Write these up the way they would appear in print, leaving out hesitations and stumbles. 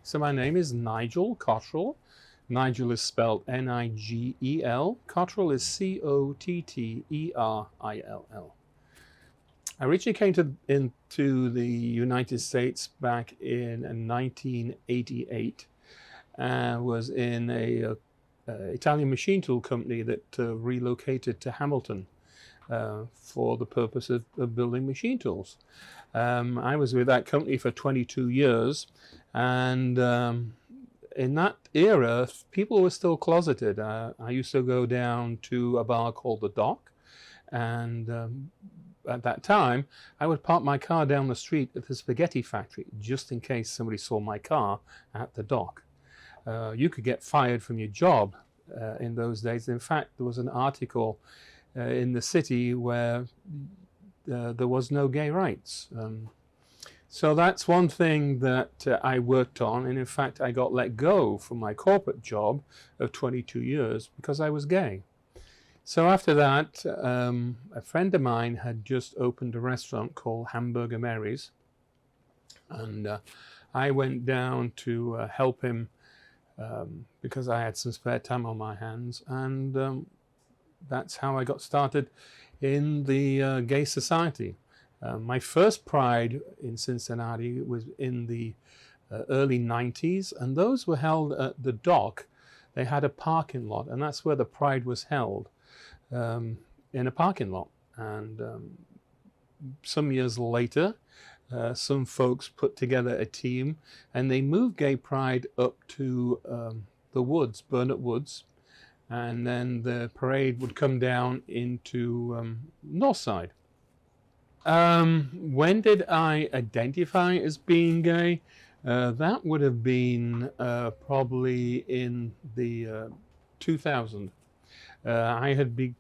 So my name is Nigel Cotterill. Nigel is spelled Nigel. Cotterill is Cotterrill. I originally came into the United States back in 1988 and was in a Italian machine tool company that relocated to Hamilton for the purpose of building machine tools. I was with that company for 22 years, and in that era, people were still closeted. I used to go down to a bar called The Dock, and at that time, I would park my car down the street at the spaghetti factory, just in case somebody saw my car at the dock. You could get fired from your job in those days. In fact, there was an article in the city where there was no gay rights. So that's one thing that I worked on, and in fact I got let go from my corporate job of 22 years because I was gay. So after that, a friend of mine had just opened a restaurant called Hamburger Mary's, and I went down to help him because I had some spare time on my hands, and that's how I got started in the gay society. My first Pride in Cincinnati was in the early 90s, and those were held at the Dock. They had a parking lot, and that's where the Pride was held, in a parking lot. And some years later, some folks put together a team, and they moved Gay Pride up to the woods, Burnett Woods, and then the parade would come down into Northside. When did I identify as being gay? That would have been probably in the 2000. I had been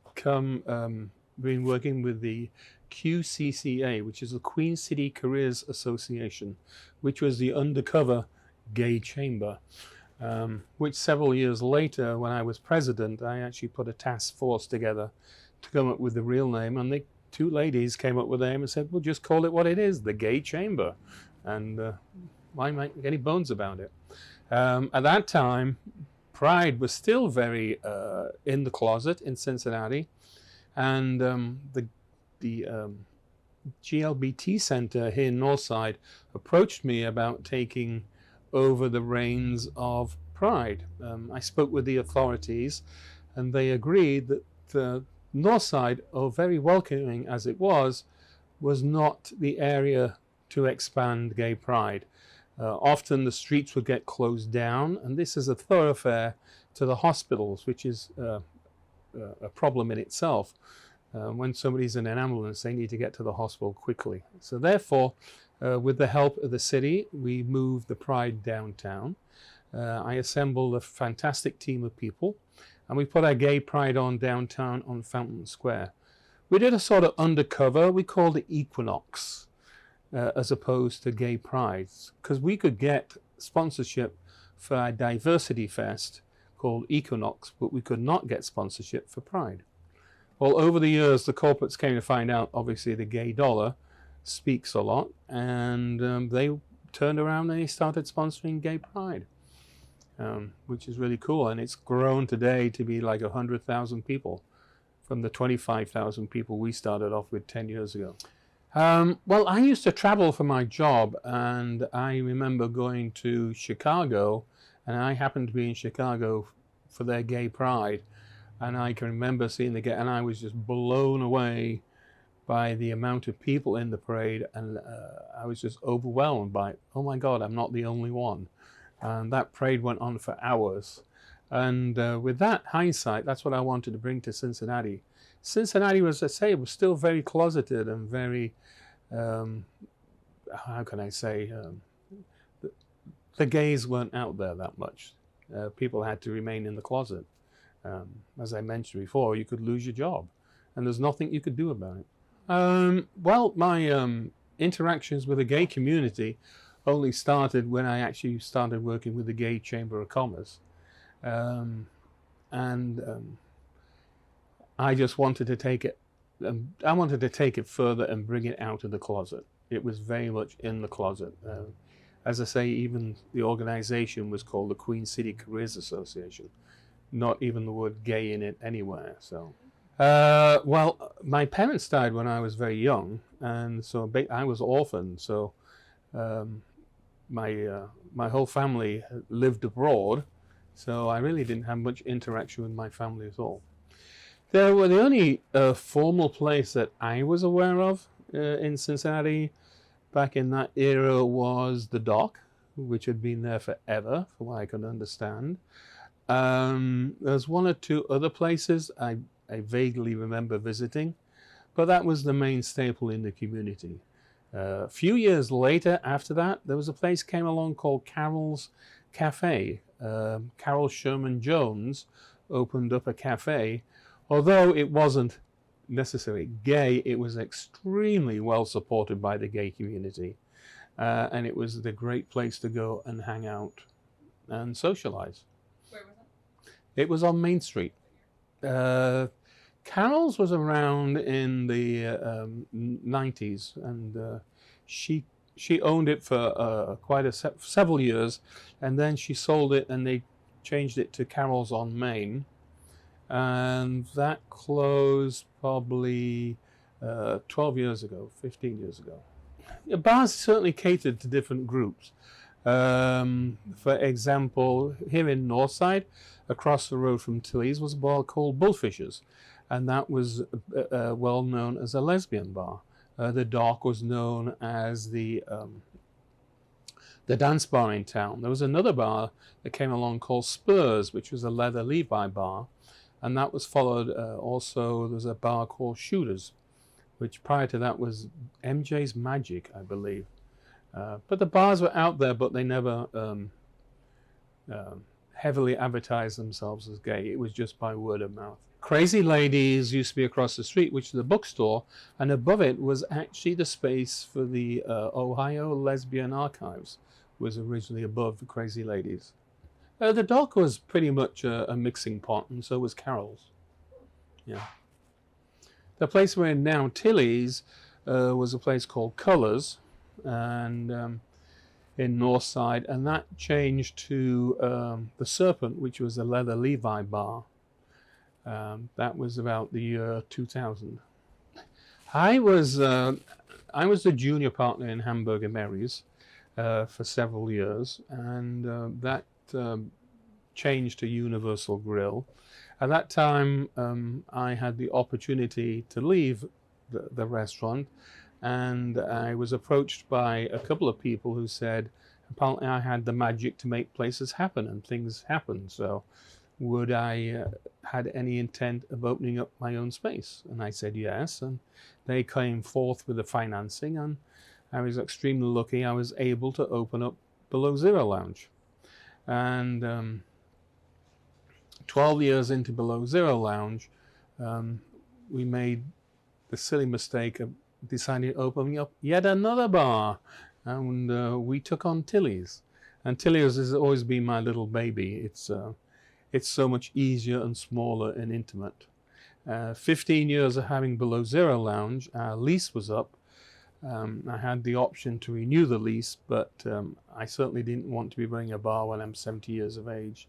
working with the QCCA, which is the Queen City Careers Association, which was the undercover gay chamber, which several years later, when I was president, I actually put a task force together to come up with the real name, and the two ladies came up with the name and said, well, just call it what it is, the Gay Chamber, and why make any bones about it? At that time, Pride was still very in the closet in Cincinnati, and the GLBT Center here in Northside approached me about taking over the reins of Pride. I spoke with the authorities, and they agreed that Northside, or very welcoming as it was not the area to expand Gay Pride. Often the streets would get closed down, and this is a thoroughfare to the hospitals, which is a problem in itself. When somebody's in an ambulance, they need to get to the hospital quickly. So therefore, with the help of the city, we moved the Pride downtown. I assembled a fantastic team of people, and we put our Gay Pride on downtown on Fountain Square. We did a sort of undercover, we called it Equinox, as opposed to Gay Prides, because we could get sponsorship for our Diversity Fest called Equinox, but we could not get sponsorship for Pride. Well, over the years, the corporates came to find out, obviously, the gay dollar speaks a lot, and they turned around and they started sponsoring Gay Pride. Which is really cool, and it's grown today to be like 100,000 people from the 25,000 people we started off with 10 years ago. Well, I used to travel for my job, and I remember going to Chicago, and I happened to be in Chicago for their Gay Pride, and I can remember seeing the gay, and I was just blown away by the amount of people in the parade, and I was just overwhelmed by, oh my God, I'm not the only one. And that parade went on for hours. And with that hindsight, that's what I wanted to bring to Cincinnati. Cincinnati, was, as I say, was still very closeted and very, how can I say, the gays weren't out there that much. People had to remain in the closet. As I mentioned before, you could lose your job, and there's nothing you could do about it. Well, my interactions with the gay community only started when I actually started working with the Gay Chamber of Commerce. I just wanted to take it, I wanted to take it further and bring it out of the closet. It was very much in the closet. As I say, even the organization was called the Queen City Careers Association. Not even the word gay in it anywhere. So, well, my parents died when I was very young, and so I was orphaned. So, my whole family lived abroad, so I really didn't have much interaction with my family at all. The only formal place that I was aware of in Cincinnati back in that era was the dock, which had been there forever, from what I could understand. There's one or two other places I vaguely remember visiting, but that was the main staple in the community. A few years later, after that, there was a place came along called Carol's Cafe. Carol Sherman Jones opened up a cafe. Although it wasn't necessarily gay, it was extremely well supported by the gay community. And it was the great place to go and hang out and socialize. Where was it? It was on Main Street. Carol's was around in the 90s, and she owned it for several years, and then she sold it and they changed it to Carol's on Main. And that closed probably 12 years ago, 15 years ago. Bars certainly catered to different groups. For example, here in Northside, across the road from Tillie's, was a bar called Bullfishers, and that was well known as a lesbian bar. The Dock was known as the dance bar in town. There was another bar that came along called Spurs, which was a leather Levi bar. And that was followed also, there was a bar called Shooters, which prior to that was MJ's Magic, I believe. But the bars were out there, but they never heavily advertised themselves as gay. It was just by word of mouth. Crazy Ladies used to be across the street, which is a bookstore, and above it was actually the space for the Ohio Lesbian Archives, was originally above the Crazy Ladies. The Dock was pretty much a mixing pot, and so was Carol's. Yeah. The place we're in now, Tillie's, was a place called Colors, and in Northside, and that changed to the Serpent, which was a leather Levi bar. That was about the year 2000. I was the junior partner in Hamburger Mary's for several years, and that changed to Universal Grill. At that time, I had the opportunity to leave the restaurant, and I was approached by a couple of people who said, apparently I had the magic to make places happen, and things happened. So would I had any intent of opening up my own space? And I said yes, and they came forth with the financing, and I was extremely lucky. I was able to open up Below Zero Lounge. And 12 years into Below Zero Lounge, we made the silly mistake of deciding to open up yet another bar, and we took on Tillie's. And Tillie's has always been my little baby. It's so much easier and smaller and intimate. 15 years of having Below Zero Lounge, our lease was up. I had the option to renew the lease, but I certainly didn't want to be running a bar when I'm 70 years of age.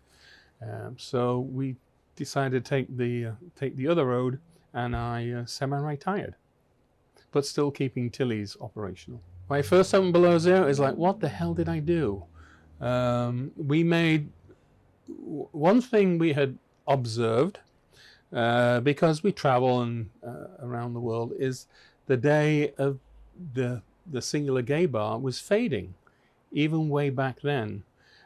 So we decided to take the other road, and I semi-retired, but still keeping Tillie's operational. My first opened Below Zero is like, what the hell did I do? We made one thing we had observed, because we travel and around the world, is the day of the singular gay bar was fading, even way back then.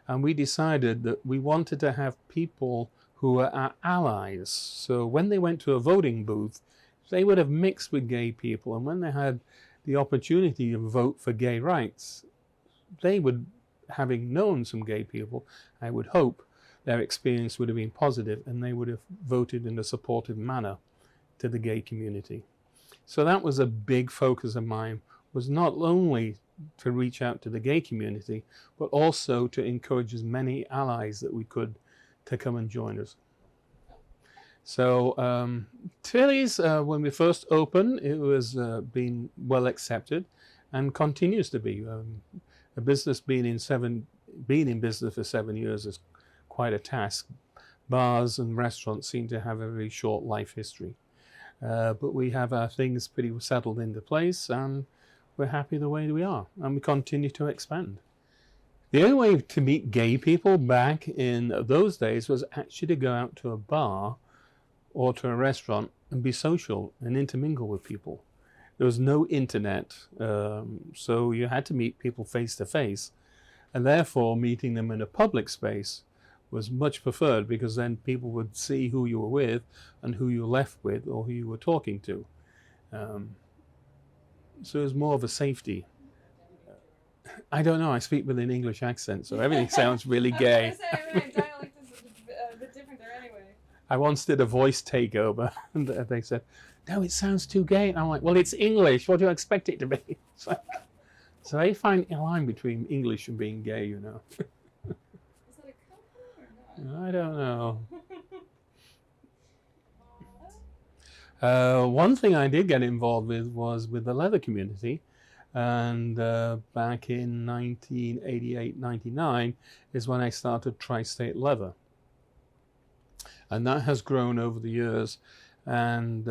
And we decided that we wanted to have people who were our allies. So when they went to a voting booth, they would have mixed with gay people. And when they had the opportunity to vote for gay rights, they would, having known some gay people, I would hope their experience would have been positive, and they would have voted in a supportive manner to the gay community. So that was a big focus of mine, was not only to reach out to the gay community, but also to encourage as many allies that we could to come and join us. So Tillie's, when we first opened, it was being well accepted and continues to be. A business being in business for 7 years is quite a task. Bars and restaurants seem to have a very short life history. But we have our things pretty settled into place, and we're happy the way we are, and we continue to expand. The only way to meet gay people back in those days was actually to go out to a bar or to a restaurant and be social and intermingle with people. There was no internet, so you had to meet people face to face, and therefore meeting them in a public space was much preferred, because then people would see who you were with and who you left with or who you were talking to. So it was more of a safety. I don't know, I speak with an English accent, so everything sounds really gay. I was going to say, I mean, dialect is a bit different there anyway. I once did a voice takeover, and they said, no, it sounds too gay. And I'm like, well, it's English, what do you expect it to be? So I find a line between English and being gay, you know. Is that a compliment or not? I don't know. One thing I did get involved with was with the leather community, and back in 1988-99 is when I started Tri-State Leather, and that has grown over the years, and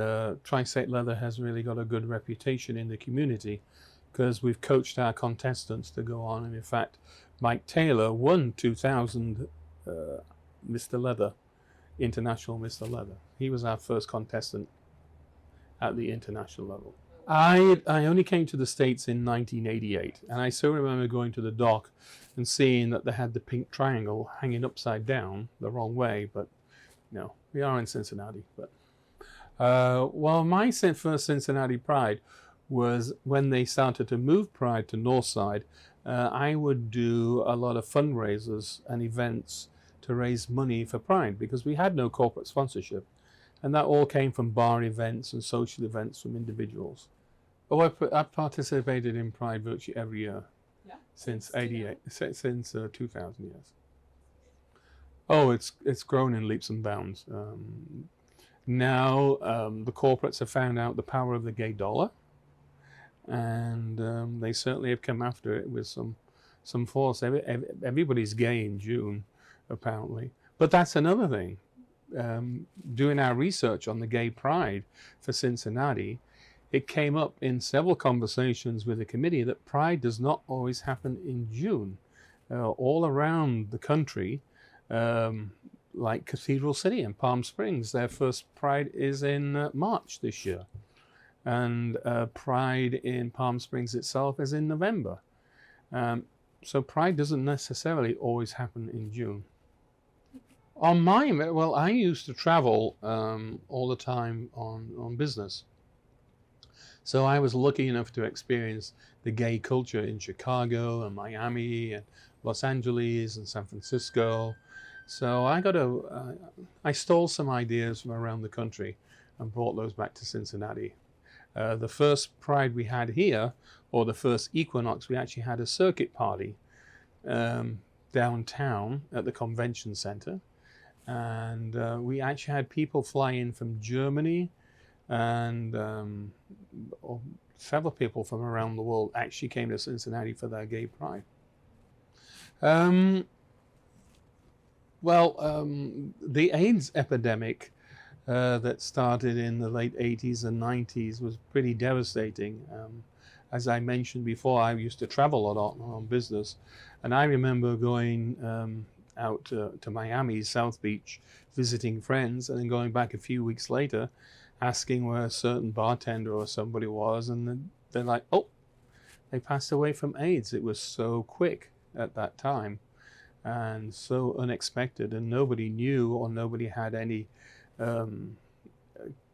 Tri-State Leather has really got a good reputation in the community, because we've coached our contestants to go on, and in fact Mike Taylor won 2000 Mr. Leather, International Mr. Leather. He was our first contestant at the international level. I only came to the States in 1988, and I still remember going to the dock and seeing that they had the pink triangle hanging upside down the wrong way, but no, we are in Cincinnati. But well, my first Cincinnati Pride was when they started to move Pride to Northside. I would do a lot of fundraisers and events to raise money for Pride, because we had no corporate sponsorship, and that all came from bar events and social events from individuals. Oh, I've participated in Pride virtually every year. Yeah. Since 88, since 2000 years. Oh, it's grown in leaps and bounds. Now the corporates have found out the power of the gay dollar, and they certainly have come after it with some force. Everybody's gay in June, apparently. But that's another thing. Doing our research on the Gay Pride for Cincinnati, it came up in several conversations with the committee that Pride does not always happen in June. All around the country, like Cathedral City and Palm Springs, their first Pride is in March this year. And Pride in Palm Springs itself is in November. So Pride doesn't necessarily always happen in June. On mine, well, I used to travel all the time on business. So I was lucky enough to experience the gay culture in Chicago and Miami and Los Angeles and San Francisco. So I stole some ideas from around the country and brought those back to Cincinnati. The first Pride we had here, or the first Equinox, we actually had a circuit party downtown at the convention center. And we actually had people fly in from Germany, and several people from around the world actually came to Cincinnati for their Gay Pride. The AIDS epidemic that started in the late 80s and 90s was pretty devastating. As I mentioned before, I used to travel a lot on business, and I remember going out to Miami, South Beach, visiting friends, and then going back a few weeks later, asking where a certain bartender or somebody was, and then they're like, oh, they passed away from AIDS. It was so quick at that time and so unexpected, and nobody knew, or nobody had any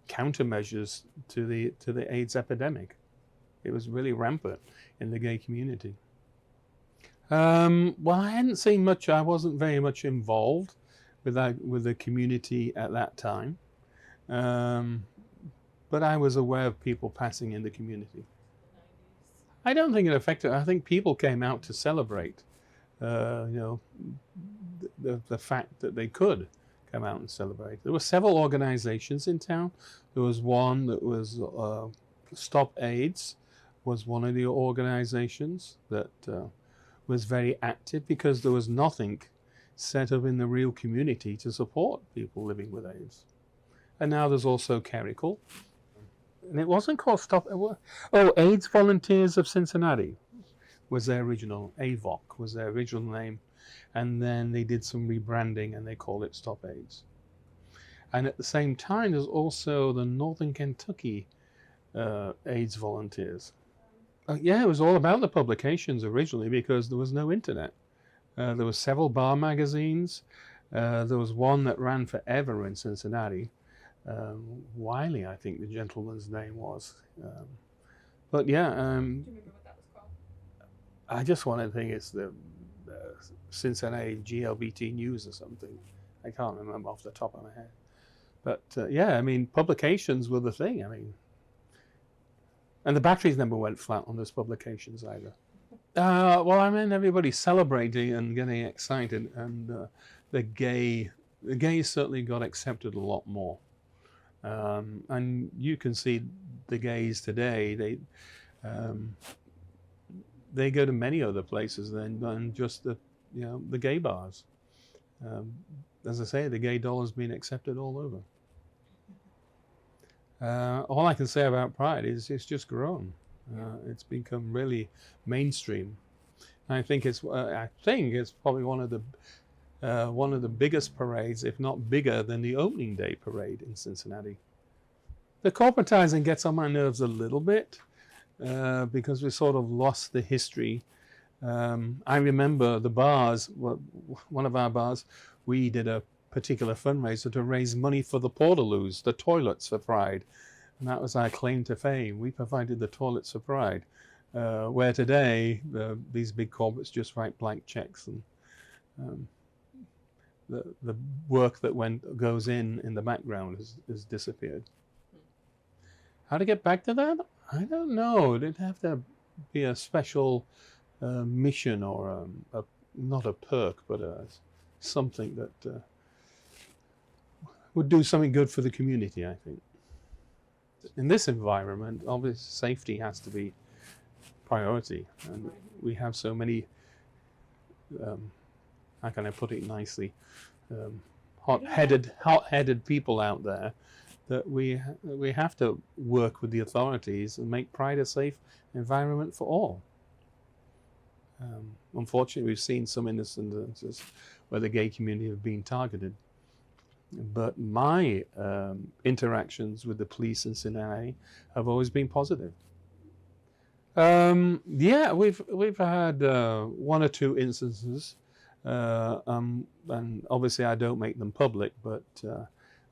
countermeasures to the AIDS epidemic. It was really rampant in the gay community. Well, I hadn't seen much. I wasn't very much involved with the community at that time, but I was aware of people passing in the community. I don't think it affected. I think people came out to celebrate, the fact that they could come out and celebrate. There were several organizations in town. There was one that was Stop AIDS, was one of the organizations that was very active because there was nothing set up in the real community to support people living with AIDS. And now there's also Clerical. And it wasn't called AIDS Volunteers of Cincinnati was their original, AVOC was their original name. And then they did some rebranding and they called it Stop AIDS. And at the same time, there's also the Northern Kentucky AIDS Volunteers. Yeah, it was all about the publications originally because there was no internet. There were several bar magazines. There was one that ran forever in Cincinnati. Wiley, I think the gentleman's name was. But yeah. Do you remember what that was called? I just want to think it's the Cincinnati GLBT News or something. I can't remember off the top of my head. But yeah, I mean, publications were the thing. I mean, and the batteries never went flat on those publications either. Well, I mean, everybody's celebrating and getting excited, and the gays certainly got accepted a lot more. And you can see the gays today. They go to many other places than just the gay bars. As I say, the gay dollar's been accepted all over. All I can say about Pride is it's just grown. It's become really mainstream. I think it's probably one of the biggest parades, if not bigger than the opening day parade in Cincinnati. The corporatizing gets on my nerves a little bit because we sort of lost the history. I remember the bars. One of our bars, we did a particular fundraiser to raise money for the portaloos, the toilets for Pride. And that was our claim to fame. We provided the toilets for Pride. Where today, these big corporates just write blank checks, and the work that goes in the background has disappeared. How to get back to that? I don't know. It'd have to be a special mission or not a perk, but something that would do something good for the community, I think. In this environment, obviously safety has to be priority, and we have so many, how can I put it nicely, hot-headed people out there that we have to work with the authorities and make Pride a safe environment for all. Unfortunately, we've seen some instances where the gay community have been targeted. But my interactions with the police in Cincinnati have always been positive. Yeah, we've had one or two instances, and obviously I don't make them public, but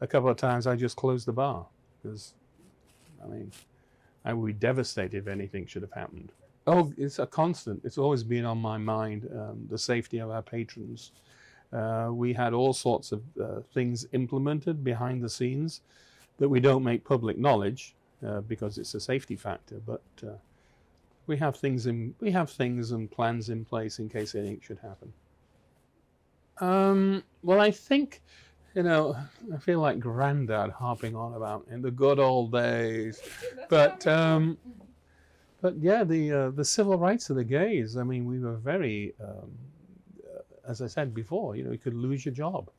a couple of times I just closed the bar because, I mean, I would be devastated if anything should have happened. Oh, it's a constant. It's always been on my mind, the safety of our patrons. We had all sorts of things implemented behind the scenes that we don't make public knowledge because it's a safety factor. But we have things and plans in place in case anything should happen. Well, I think, I feel like Granddad harping on about in the good old days, but yeah, the civil rights of the gays. I mean, we were very. As I said before, you could lose your job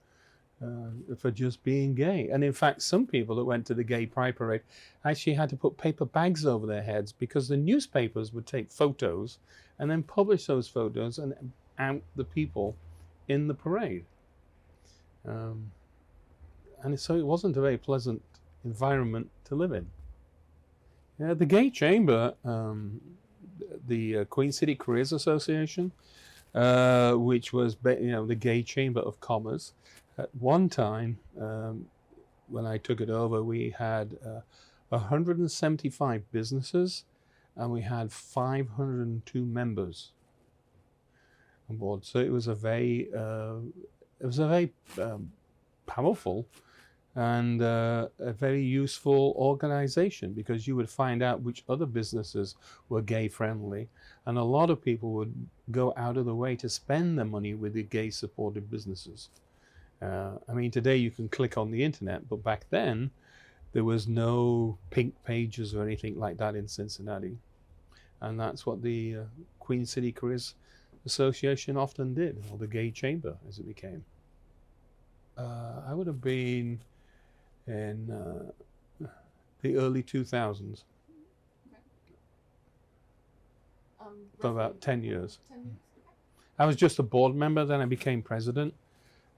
for just being gay. And in fact, some people that went to the Gay Pride Parade actually had to put paper bags over their heads because the newspapers would take photos and then publish those photos and out the people in the parade. And so it wasn't a very pleasant environment to live in. The Gay Chamber, the Queen City Careers Association, which was the Gay Chamber of Commerce. At one time, when I took it over, we had 175 businesses, and we had 502 members on board. So it was a very powerful and a very useful organization because you would find out which other businesses were gay friendly, and a lot of people would go out of the way to spend their money with the gay supported businesses. I mean, today you can click on the internet, but back then there was no pink pages or anything like that in Cincinnati. And that's what the Queen City Careers association often did, or the Gay Chamber as it became. I would have been in the early 2000s, for about 10 years. 10 years. I was just a board member, then I became president,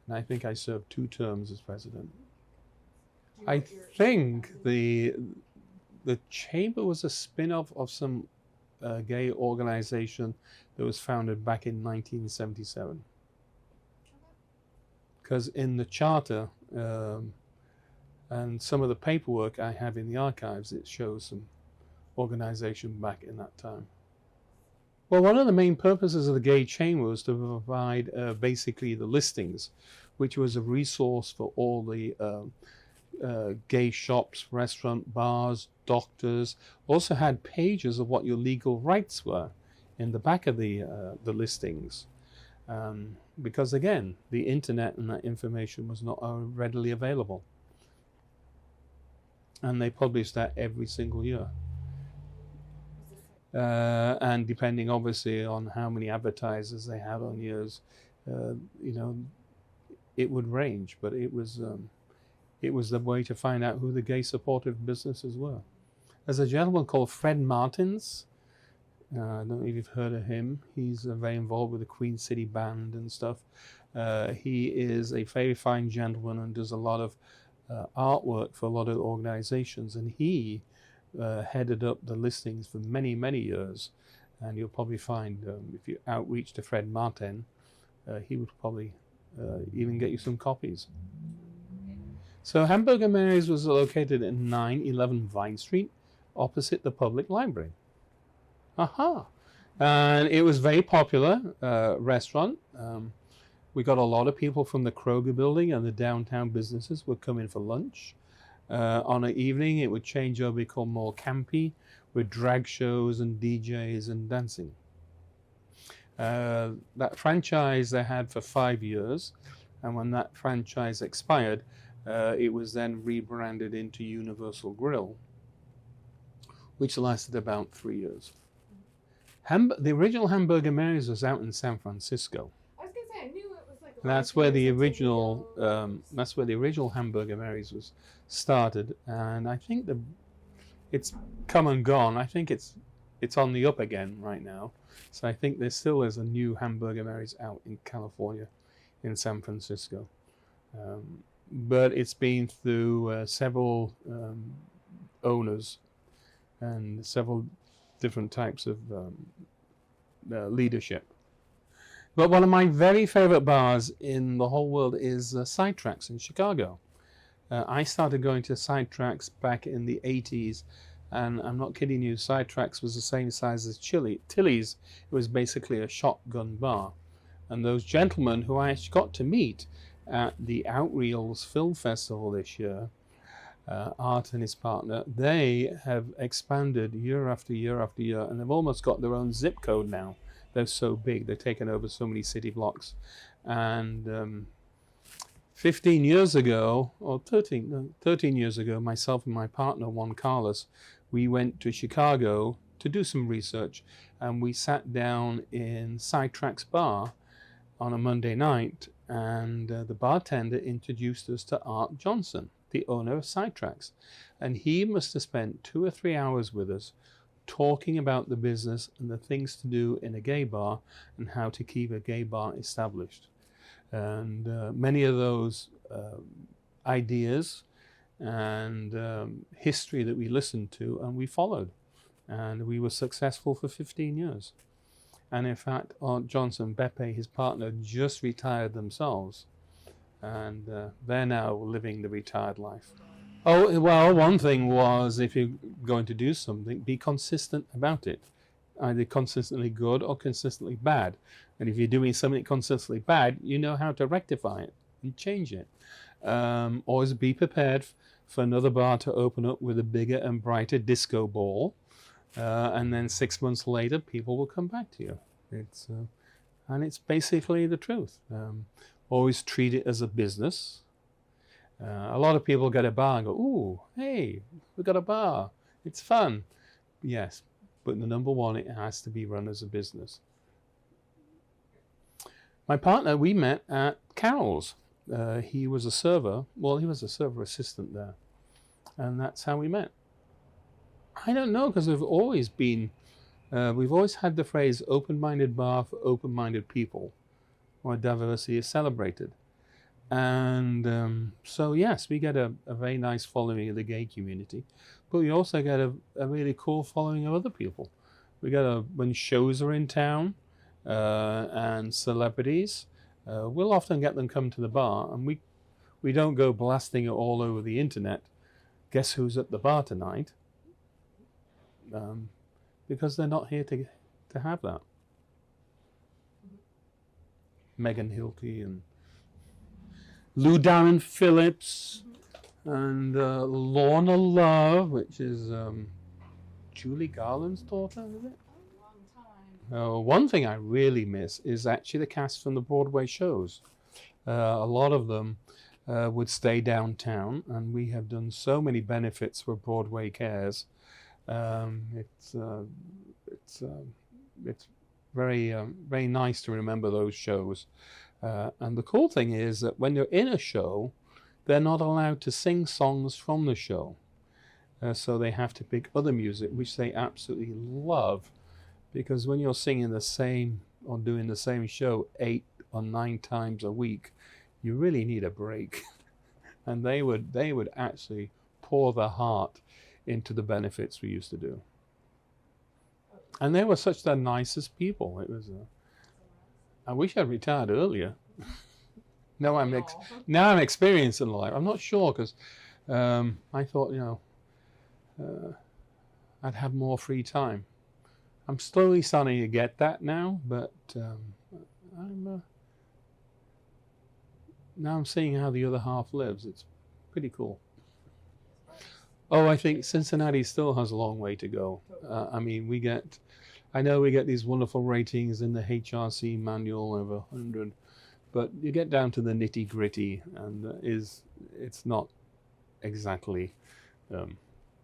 and I think I served 2 terms as president. I think the chamber was a spin-off of some gay organization that was founded back in 1977. Because in the charter and some of the paperwork I have in the archives, it shows some organization back in that time. Well, one of the main purposes of the Gay Chamber was to provide basically the listings, which was a resource for all the gay shops, restaurant, bars, doctors. Also had pages of what your legal rights were in the back of the listings. Because again, the internet and that information was not readily available. And they published that every single year. And depending obviously on how many advertisers they had on years, you know, it would range, but it was the way to find out who the gay supportive businesses were. There's a gentleman called Fred Martins. I don't know if you've heard of him. He's very involved with the Queen City Band and stuff. He is a very fine gentleman and does a lot of artwork for a lot of organizations, and he headed up the listings for many, many years. And you'll probably find, if you outreach to Fred Martin, he would probably even get you some copies. So Hamburger Mary's was located at 911 Vine Street, opposite the public library. Aha! And it was a very popular restaurant. We got a lot of people from the Kroger building and the downtown businesses would come in for lunch. On an evening, it would change over, become more campy, with drag shows and DJs and dancing. That franchise they had for 5 years, and when that franchise expired, it was then rebranded into Universal Grill, which lasted about 3 years. The original Hamburger Mary's was out in San Francisco. I was gonna say, I knew it was like. That's where the original Hamburger Mary's was started, and I think it's come and gone. I think it's on the up again right now. So I think there still is a new Hamburger Mary's out in California, in San Francisco. But it's been through several owners and several different types of leadership. But one of my very favorite bars in the whole world is Sidetracks in Chicago. I started going to Sidetracks back in the 80s, and I'm not kidding you, Sidetracks was the same size as Tillie's. It was basically a shotgun bar. And those gentlemen who I actually got to meet at the Outreels Film Festival this year, Art and his partner, they have expanded year after year after year, and they've almost got their own zip code now. They're so big, they've taken over so many city blocks. And 15 years ago, or 13 years ago, myself and my partner, Juan Carlos, we went to Chicago to do some research, and we sat down in Sidetracks Bar on a Monday night, and the bartender introduced us to Art Johnson, the owner of Sidetracks. And he must have spent 2 or 3 hours with us talking about the business and the things to do in a gay bar and how to keep a gay bar established. And many of those ideas and history that we listened to and we followed. And we were successful for 15 years. And in fact, Art Johnson, Beppe, his partner, just retired themselves. And they're now living the retired life. Oh, well, one thing was, if you're going to do something, be consistent about it. Either consistently good or consistently bad. And if you're doing something consistently bad, you know how to rectify it and change it. Always be prepared for another bar to open up with a bigger and brighter disco ball. And then 6 months later, people will come back to you. And it's basically the truth. Always treat it as a business. A lot of people get a bar and go, ooh, hey, we've got a bar. It's fun. Yes, but the number one, it has to be run as a business. My partner, we met at Carol's. He was a server. Well, he was a server assistant there. And that's how we met. I don't know, because we've always had the phrase open-minded bar for open-minded people, where diversity is celebrated. And so, yes, we get a very nice following of the gay community, but we also get a really cool following of other people. We get when shows are in town and celebrities, we'll often get them come to the bar, and we don't go blasting it all over the internet. Guess who's at the bar tonight? Because they're not here to have that. Megan Hilty and Lou Darren Phillips and Lorna Love, which is Julie Garland's daughter, is it? A long time. One thing I really miss is actually the cast from the Broadway shows. A lot of them would stay downtown, and we have done so many benefits for Broadway Cares. It's very very nice to remember those shows. And the cool thing is that when you're in a show, they're not allowed to sing songs from the show. So they have to pick other music, which they absolutely love. Because when you're singing the same or doing the same show 8 or 9 times a week, you really need a break. And they would actually pour their heart into the benefits we used to do. And they were such the nicest people. It was I wish I'd retired earlier. now I'm experiencing life. I'm not sure, because I thought, I'd have more free time. I'm slowly starting to get that now, but now I'm seeing how the other half lives. It's pretty cool. Oh, I think Cincinnati still has a long way to go. I mean, I know we get these wonderful ratings in the HRC manual over 100, but you get down to the nitty gritty, and it's not exactly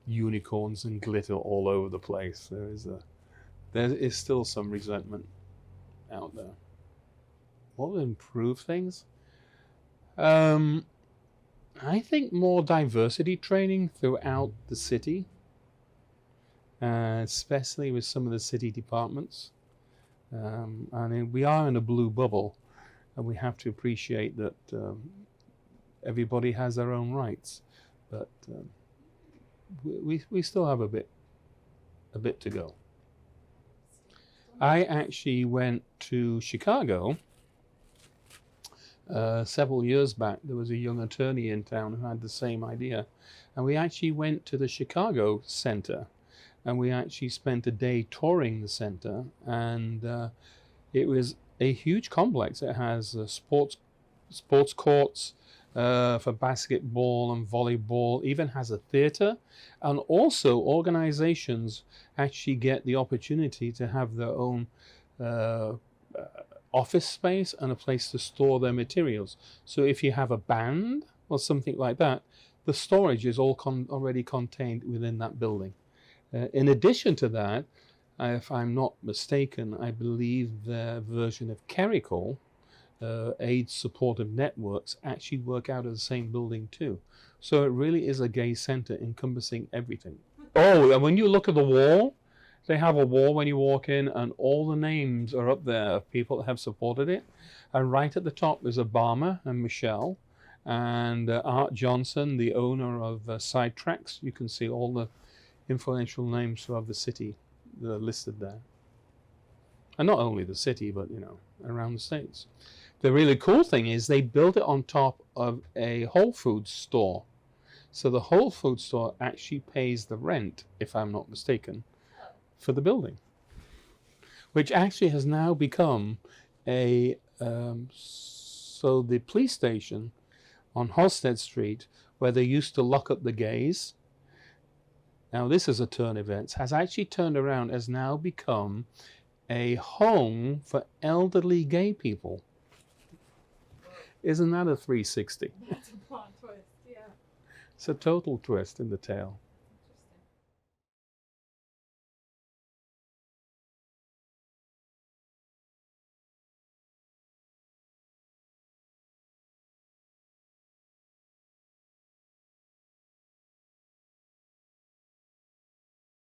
unicorns and glitter all over the place. There is still some resentment out there. What will improve things? I think more diversity training throughout the city, especially with some of the city departments. I mean, we are in a blue bubble, and we have to appreciate that everybody has their own rights, but we still have a bit to go. I actually went to Chicago several years back. There was a young attorney in town who had the same idea, and we actually went to the Chicago Center, and we actually spent a day touring the center, and it was a huge complex. It has sports courts for basketball and volleyball, even has a theater, and also organizations actually get the opportunity to have their own office space and a place to store their materials. So if you have a band or something like that, the storage is all already contained within that building. In addition to that, if I'm not mistaken, I believe their version of Kericall, AIDS supportive networks, actually work out of the same building too. So it really is a gay center encompassing everything. Oh, and when you look at the wall, they have a wall when you walk in, and all the names are up there of people that have supported it. And right at the top there's Obama and Michelle and Art Johnson, the owner of Sidetracks. You can see all the influential names of the city that are listed there. And not only the city, but around the States. The really cool thing is they built it on top of a Whole Foods store. So the Whole Foods store actually pays the rent, if I'm not mistaken, for the building, which actually has now become so the police station on Halstead Street, where they used to lock up the gays. Now this is a turn of events, has actually turned around, has now become a home for elderly gay people. Isn't that a 360? That's a plot twist, yeah. It's a total twist in the tale.